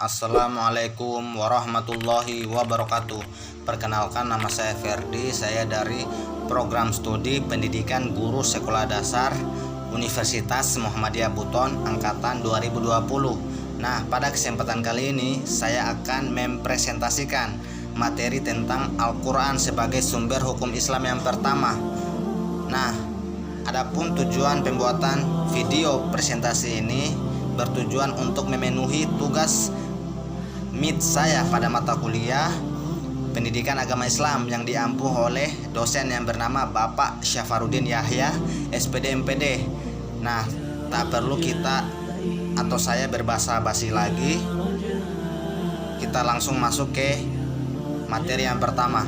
Assalamualaikum warahmatullahi wabarakatuh. Perkenalkan, nama saya Ferdi. Saya dari program studi pendidikan guru sekolah dasar Universitas Muhammadiyah Buton angkatan 2020. Nah, pada kesempatan kali ini saya akan mempresentasikan materi tentang Al-Quran sebagai sumber hukum Islam yang pertama. Nah, adapun tujuan pembuatan video presentasi ini bertujuan untuk memenuhi tugas MIT saya pada mata kuliah Pendidikan Agama Islam yang diampu oleh dosen yang bernama Bapak Syafarudin Yahya, SPD MPD. Nah, tak perlu kita atau saya berbasa-basi lagi. Kita langsung masuk ke materi yang pertama.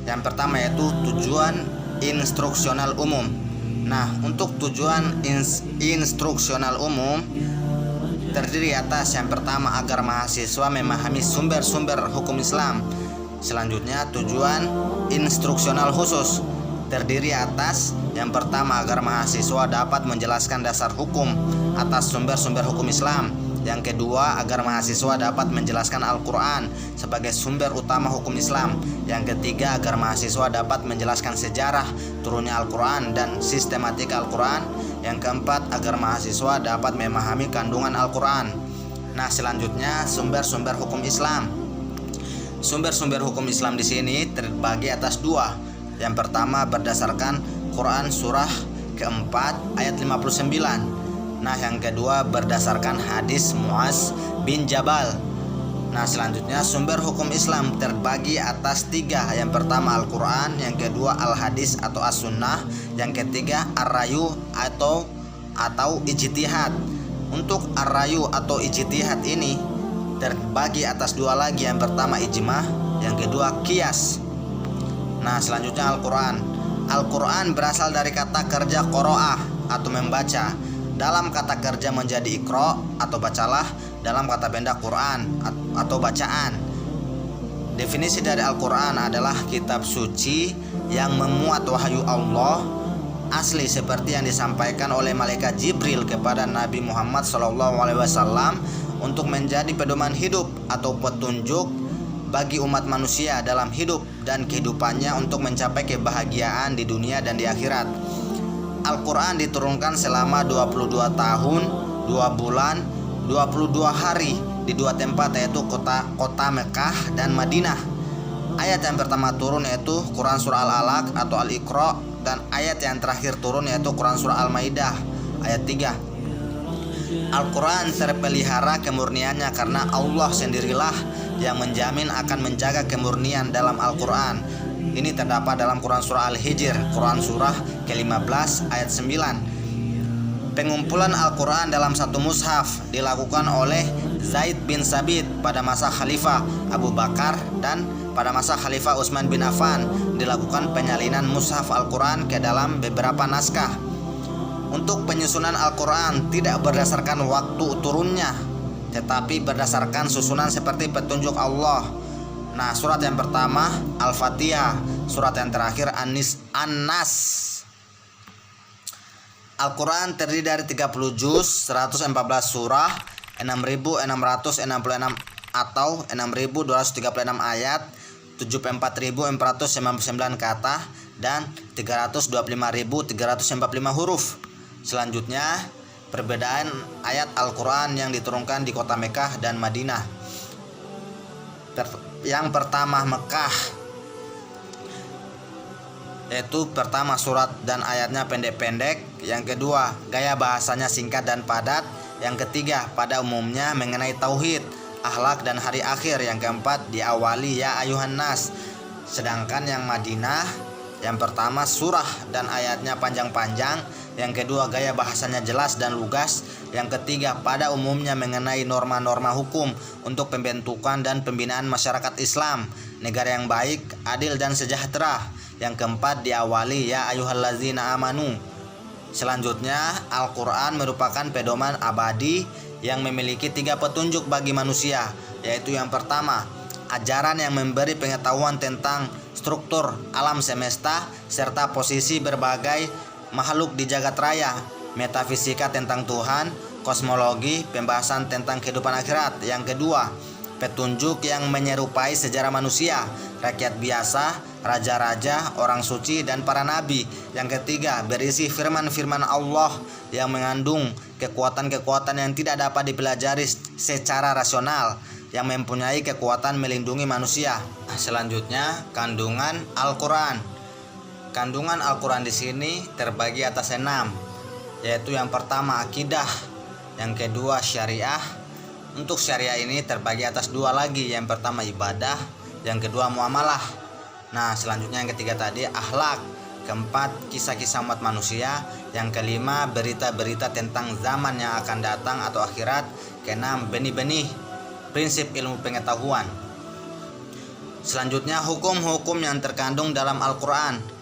Yang pertama yaitu tujuan instruksional umum. Nah, untuk tujuan instruksional umum terdiri atas yang pertama agar mahasiswa memahami sumber-sumber hukum Islam. Selanjutnya tujuan instruksional khusus terdiri atas yang pertama agar mahasiswa dapat menjelaskan dasar hukum atas sumber-sumber hukum Islam. Yang kedua agar mahasiswa dapat menjelaskan Al-Quran sebagai sumber utama hukum Islam. Yang ketiga agar mahasiswa dapat menjelaskan sejarah turunnya Al-Quran dan sistematika Al-Quran. Yang keempat agar mahasiswa dapat memahami kandungan Al-Quran. Nah, selanjutnya sumber-sumber hukum Islam. Sumber-sumber hukum Islam di sini terbagi atas dua. Yang pertama berdasarkan Quran surah keempat ayat 59. Nah, yang kedua berdasarkan hadis Muaz bin Jabal. Nah, selanjutnya sumber hukum Islam terbagi atas tiga. Yang pertama Al-Quran, yang kedua Al-Hadis atau As-Sunnah, yang ketiga Ar-Rayu atau Ijtihad. Untuk Ar-Rayu atau Ijtihad ini terbagi atas dua lagi. Yang pertama Ijmah, yang kedua Qiyas. Nah, selanjutnya Al-Quran. Al-Quran berasal dari kata kerja qoro'ah atau membaca. Dalam kata kerja menjadi ikro atau bacalah, dalam kata benda Quran atau bacaan. Definisi dari Al-Quran adalah kitab suci yang memuat wahyu Allah asli seperti yang disampaikan oleh malaikat Jibril kepada Nabi Muhammad SAW untuk menjadi pedoman hidup atau petunjuk bagi umat manusia dalam hidup dan kehidupannya untuk mencapai kebahagiaan di dunia dan di akhirat. Al-Quran diturunkan selama 22 tahun, 2 bulan, 22 hari di dua tempat, yaitu kota Mekah dan Madinah. Ayat yang pertama turun yaitu Quran surah Al-Alaq atau Al-Iqra, dan ayat yang terakhir turun yaitu Quran surah Al-Maidah ayat 3. Al-Quran terpelihara kemurniannya karena Allah sendirilah yang menjamin akan menjaga kemurnian dalam Al-Quran. Ini terdapat dalam Quran surah Al-Hijr, Quran surah ke-15 ayat 9. Pengumpulan Al-Quran dalam satu mushaf dilakukan oleh Zaid bin Sabit pada masa Khalifah Abu Bakar, dan pada masa Khalifah Utsman bin Affan dilakukan penyalinan mushaf Al-Quran ke dalam beberapa naskah. Untuk penyusunan Al-Quran tidak berdasarkan waktu turunnya, tetapi berdasarkan susunan seperti petunjuk Allah. Nah, surat yang pertama Al-Fatihah, surat yang terakhir An-Nas. Al-Quran terdiri dari 30 juz, 114 surah, 6.666 atau 6.236 ayat, 74.499 kata, dan 325.345 huruf. Selanjutnya, perbedaan ayat Al-Quran yang diturunkan di kota Mekah dan Madinah. Yang pertama Mekah, yaitu pertama surat dan ayatnya pendek-pendek. Yang kedua gaya bahasanya singkat dan padat. Yang ketiga pada umumnya mengenai tauhid, akhlak dan hari akhir. Yang keempat diawali ya ayuhan nas. Sedangkan yang Madinah, yang pertama surah dan ayatnya panjang-panjang. Yang kedua gaya bahasanya jelas dan lugas. Yang ketiga pada umumnya mengenai norma-norma hukum untuk pembentukan dan pembinaan masyarakat Islam, negara yang baik, adil dan sejahtera. Yang keempat diawali ya ayyuhallazina amanu. Selanjutnya Al-Quran merupakan pedoman abadi yang memiliki 3 petunjuk bagi manusia, yaitu yang pertama ajaran yang memberi pengetahuan tentang struktur alam semesta serta posisi berbagai makhluk di jagat raya, metafisika tentang Tuhan, kosmologi, pembahasan tentang kehidupan akhirat. Yang kedua, petunjuk yang menyerupai sejarah manusia, rakyat biasa, raja-raja, orang suci, dan para nabi. Yang ketiga, berisi firman-firman Allah yang mengandung kekuatan-kekuatan yang tidak dapat dipelajari secara rasional, yang mempunyai kekuatan melindungi manusia. Selanjutnya, kandungan Al-Quran. Kandungan Al-Quran di sini terbagi atas 6, yaitu yang pertama akidah, yang kedua syariah. Untuk syariah ini terbagi atas 2 lagi, yang pertama ibadah, yang kedua muamalah. Nah, selanjutnya yang ketiga tadi akhlak, keempat kisah-kisah umat manusia, yang kelima berita-berita tentang zaman yang akan datang atau akhirat, keenam benih-benih prinsip ilmu pengetahuan. Selanjutnya hukum-hukum yang terkandung dalam Al-Quran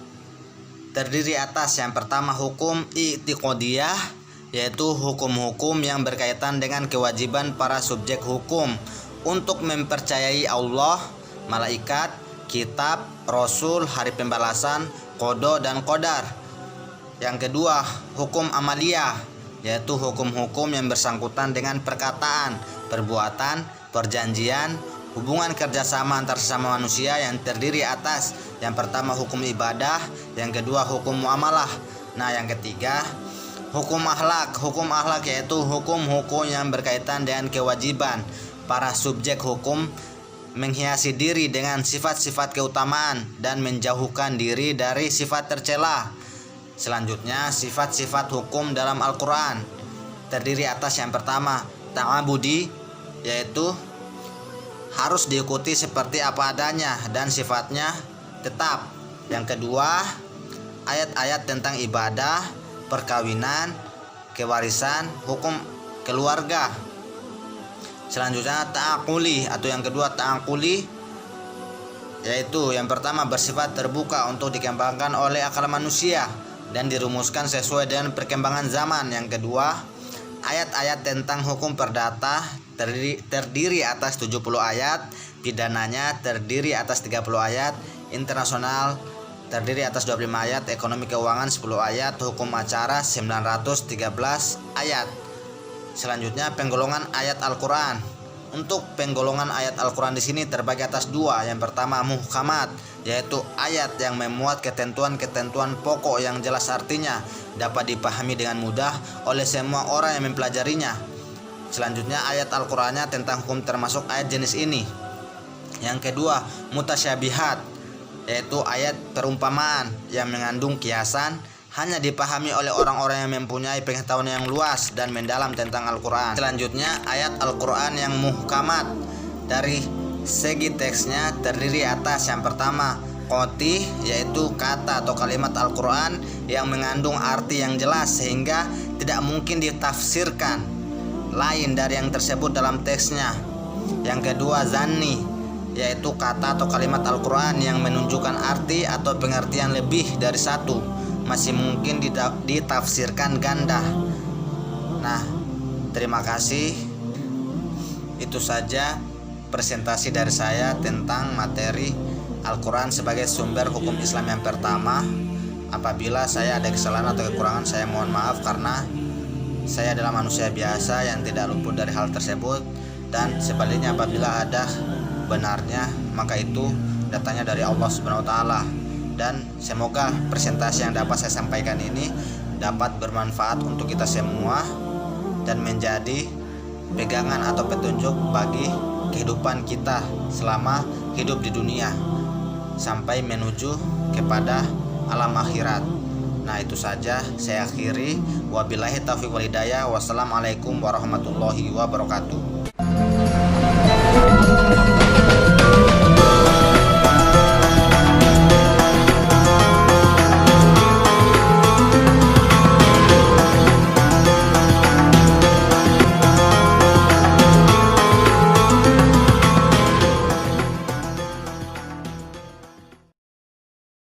terdiri atas yang pertama hukum i'tiqadiyah, yaitu hukum-hukum yang berkaitan dengan kewajiban para subjek hukum untuk mempercayai Allah, malaikat, kitab, rasul, hari pembalasan, qada dan qadar. Yang kedua, hukum amaliyah, yaitu hukum-hukum yang bersangkutan dengan perkataan, perbuatan, perjanjian, hubungan kerjasama antar sesama manusia yang terdiri atas yang pertama hukum ibadah, yang kedua hukum muamalah. Nah, yang ketiga hukum akhlak. Hukum akhlak yaitu hukum-hukum yang berkaitan dengan kewajiban para subjek hukum menghiasi diri dengan sifat-sifat keutamaan dan menjauhkan diri dari sifat tercela. Selanjutnya sifat-sifat hukum dalam Al-Quran terdiri atas yang pertama ta'abudi, yaitu harus diikuti seperti apa adanya dan sifatnya tetap. Yang kedua, ayat-ayat tentang ibadah, perkawinan, kewarisan, hukum keluarga. Selanjutnya ta'akuli, atau yang kedua ta'akuli, yaitu yang pertama bersifat terbuka untuk dikembangkan oleh akal manusia dan dirumuskan sesuai dengan perkembangan zaman. Yang kedua, ayat-ayat tentang hukum perdata terdiri atas 70 ayat, pidananya terdiri atas 30 ayat, internasional terdiri atas 25 ayat, ekonomi keuangan 10 ayat, hukum acara 913 ayat. Selanjutnya penggolongan ayat Al-Quran. Untuk penggolongan ayat Al-Quran di sini terbagi atas 2. Yang pertama muhkamat, yaitu ayat yang memuat ketentuan-ketentuan pokok yang jelas artinya dapat dipahami dengan mudah oleh semua orang yang mempelajarinya. Selanjutnya ayat Al-Qurannya tentang hukum termasuk ayat jenis ini. Yang kedua mutasyabihat, yaitu ayat perumpamaan yang mengandung kiasan, hanya dipahami oleh orang-orang yang mempunyai pengetahuan yang luas dan mendalam tentang Al-Quran. Selanjutnya ayat Al-Quran yang muhkamat. Dari segi teksnya terdiri atas yang pertama qotih, yaitu kata atau kalimat Al-Quran yang mengandung arti yang jelas sehingga tidak mungkin ditafsirkan lain dari yang tersebut dalam teksnya. Yang kedua zanni, yaitu kata atau kalimat Al-Quran yang menunjukkan arti atau pengertian lebih dari satu, masih mungkin ditafsirkan ganda. Nah, terima kasih. Itu saja presentasi dari saya tentang materi Al-Quran sebagai sumber hukum Islam yang pertama. Apabila saya ada kesalahan atau kekurangan, saya mohon maaf karena saya adalah manusia biasa yang tidak luput dari hal tersebut. Dan sebaliknya apabila ada benarnya, maka itu datangnya dari Allah Subhanahu wa taala. Dan semoga presentasi yang dapat saya sampaikan ini dapat bermanfaat untuk kita semua dan menjadi pegangan atau petunjuk bagi kehidupan kita selama hidup di dunia sampai menuju kepada alam akhirat. Nah, itu saja saya akhiri. Wabillahi taufiq wal hidayah. Wassalamualaikum warahmatullahi wabarakatuh.